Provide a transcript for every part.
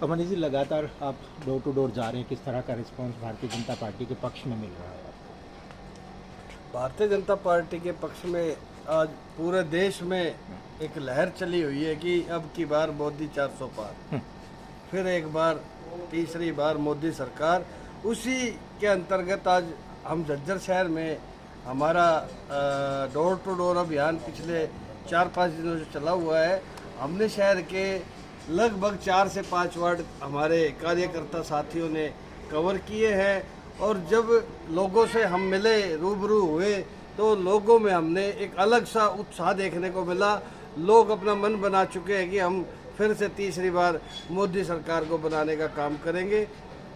मनीष जी, लगातार आप door to door जा रहे हैं, किस तरह का रिस्पांस भारतीय जनता पार्टी के पक्ष में मिल रहा है? भारतीय जनता पार्टी के पक्ष में आज पूरे देश में एक लहर चली हुई है कि अब की बार मोदी 400 पार, फिर एक बार तीसरी बार मोदी सरकार। उसी के अंतर्गत आज हम झज्जर शहर में हमारा डोर टू डोर अभियान पिछले 4-5 दिनों से चला हुआ है। हमने शहर के लगभग 4 से 5 वार्ड हमारे कार्यकर्ता साथियों ने कवर किए हैं और जब लोगों से हम मिले, रूबरू हुए, तो लोगों में हमने एक अलग सा उत्साह देखने को मिला। लोग अपना मन बना चुके हैं कि हम फिर से तीसरी बार मोदी सरकार को बनाने का काम करेंगे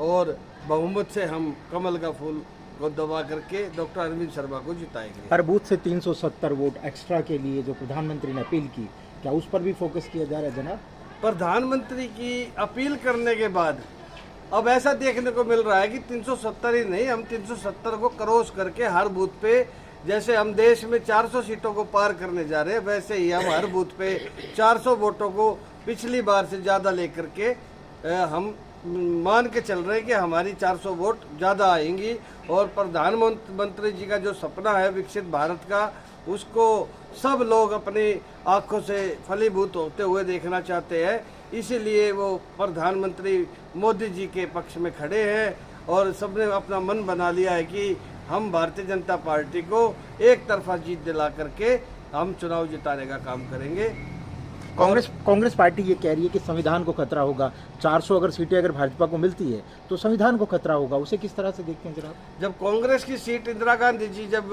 और बहुमत से हम कमल का फूल को दबा करके डॉक्टर अरविंद शर्मा को जिताएंगे। हर बूथ से 370 वोट एक्स्ट्रा के लिए जो प्रधानमंत्री ने अपील की, क्या उस पर भी फोकस किया जा रहा है जनाब? प्रधानमंत्री की अपील करने के बाद अब ऐसा देखने को मिल रहा है कि 370 ही नहीं, हम 370 को क्रॉस करके हर बूथ पे, जैसे हम देश में 400 सीटों को पार करने जा रहे हैं, वैसे ही हम हर बूथ पे 400 वोटों को पिछली बार से ज़्यादा लेकर के हम मान के चल रहे हैं कि हमारी 400 वोट ज़्यादा आएंगी। और प्रधानमंत्री जी का जो सपना है विकसित भारत का, उसको सब लोग अपनी आंखों से फलीभूत होते हुए देखना चाहते हैं। इसीलिए वो प्रधानमंत्री मोदी जी के पक्ष में खड़े हैं और सबने अपना मन बना लिया है कि हम भारतीय जनता पार्टी को एक तरफा जीत दिला करके हम चुनाव जिताने का काम करेंगे। कांग्रेस पार्टी ये कह रही है कि संविधान को खतरा होगा। 400 अगर सीटें अगर भाजपा को मिलती है तो संविधान को खतरा होगा, उसे किस तरह से देखते हैं जनाब? जब कांग्रेस की सीट इंदिरा गांधी जी जब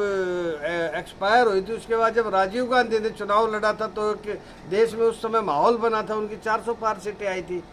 एक्सपायर हुई थी, उसके बाद जब राजीव गांधी ने चुनाव लड़ा था तो देश में उस समय माहौल बना था, उनकी 400 पार सीटें आई थी।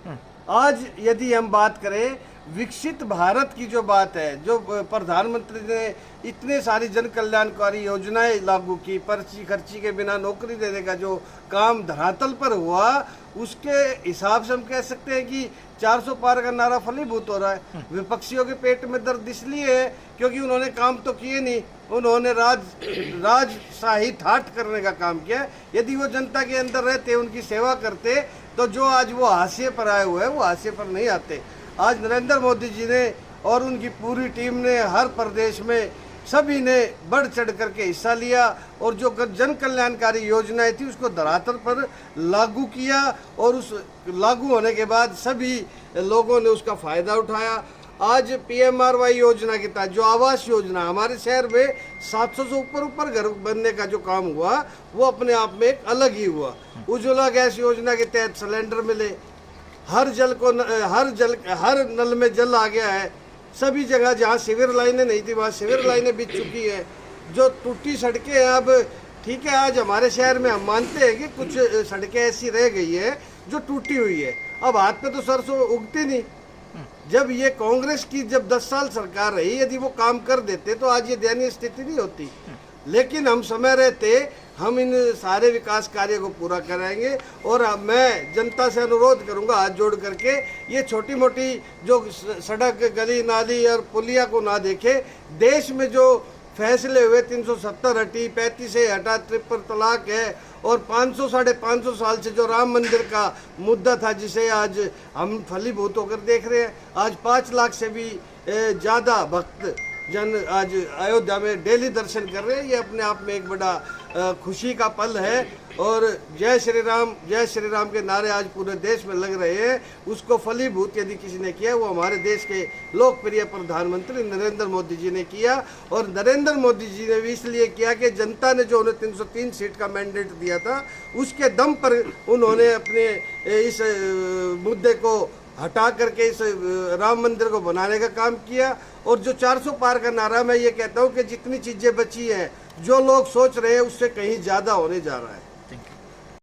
आज यदि हम बात करें विकसित भारत की जो बात है, जो प्रधानमंत्री ने इतने सारी जन कल्याणकारी योजनाएं लागू की, पर्ची खर्ची के बिना नौकरी देने का जो काम धरातल पर हुआ, उसके हिसाब से हम कह सकते हैं कि 400 पार का नारा फलीभूत हो रहा है। विपक्षियों के पेट में दर्द इसलिए है क्योंकि उन्होंने काम तो किए नहीं, उन्होंने राजशाही ठाठ करने का काम किया। यदि वो जनता के अंदर रहते, उनकी सेवा करते, तो जो आज वो हाशिए पर आए हुए हैं वो हाशिए पर नहीं आते। आज नरेंद्र मोदी जी ने और उनकी पूरी टीम ने हर प्रदेश में सभी ने बढ़ चढ़ करके हिस्सा लिया और जो जन कल्याणकारी योजनाएं थी उसको धरातल पर लागू किया और उस लागू होने के बाद सभी लोगों ने उसका फायदा उठाया। आज PMRY योजना के तहत जो आवास योजना, हमारे शहर में 700 से ऊपर घर बनने का जो काम हुआ वो अपने आप में एक अलग ही हुआ। उज्ज्वला गैस योजना के तहत सिलेंडर मिले, हर नल में जल आ गया है। सभी जगह जहाँ सीवर लाइनें नहीं थी वहाँ सीवर लाइनें बिछ चुकी है। जो टूटी सड़कें हैं, अब ठीक है, आज हमारे शहर में हम मानते हैं कि कुछ सड़कें ऐसी रह गई है जो टूटी हुई है। अब हाथ पे तो सरसों उगती नहीं। जब ये कांग्रेस की जब 10 साल सरकार रही, यदि वो काम कर देते तो आज ये दयनीय स्थिति नहीं होती। लेकिन हम समय रहते हम इन सारे विकास कार्य को पूरा कराएंगे और मैं जनता से अनुरोध करूंगा हाथ जोड़ करके, ये छोटी मोटी जो सड़क, गली नाली और पुलिया को ना देखे। देश में जो फैसले हुए, 370 हटी, 35 हटा, ट्रिपल तलाक है और 500 साढ़े 500 साल से जो राम मंदिर का मुद्दा था, जिसे आज हम फलीभूत होकर देख रहे हैं। आज 5 लाख से भी ज़्यादा भक्त जन आज अयोध्या में डेली दर्शन कर रहे हैं। ये अपने आप में एक बड़ा खुशी का पल है और जय श्री राम के नारे आज पूरे देश में लग रहे हैं। उसको फलीभूत यदि किसी ने किया, वो हमारे देश के लोकप्रिय प्रधानमंत्री नरेंद्र मोदी जी ने किया। और नरेंद्र मोदी जी ने भी इसलिए किया कि जनता ने जो उन्हें 303 सीट का मैंडेट दिया था, उसके दम पर उन्होंने अपने इस मुद्दे को हटा करके इस राम मंदिर को बनाने का काम किया। और जो 400 पार का नारा, मैं ये कहता हूँ कि जितनी चीज़ें बची हैं, जो लोग सोच रहे हैं उससे कहीं ज़्यादा होने जा रहा है।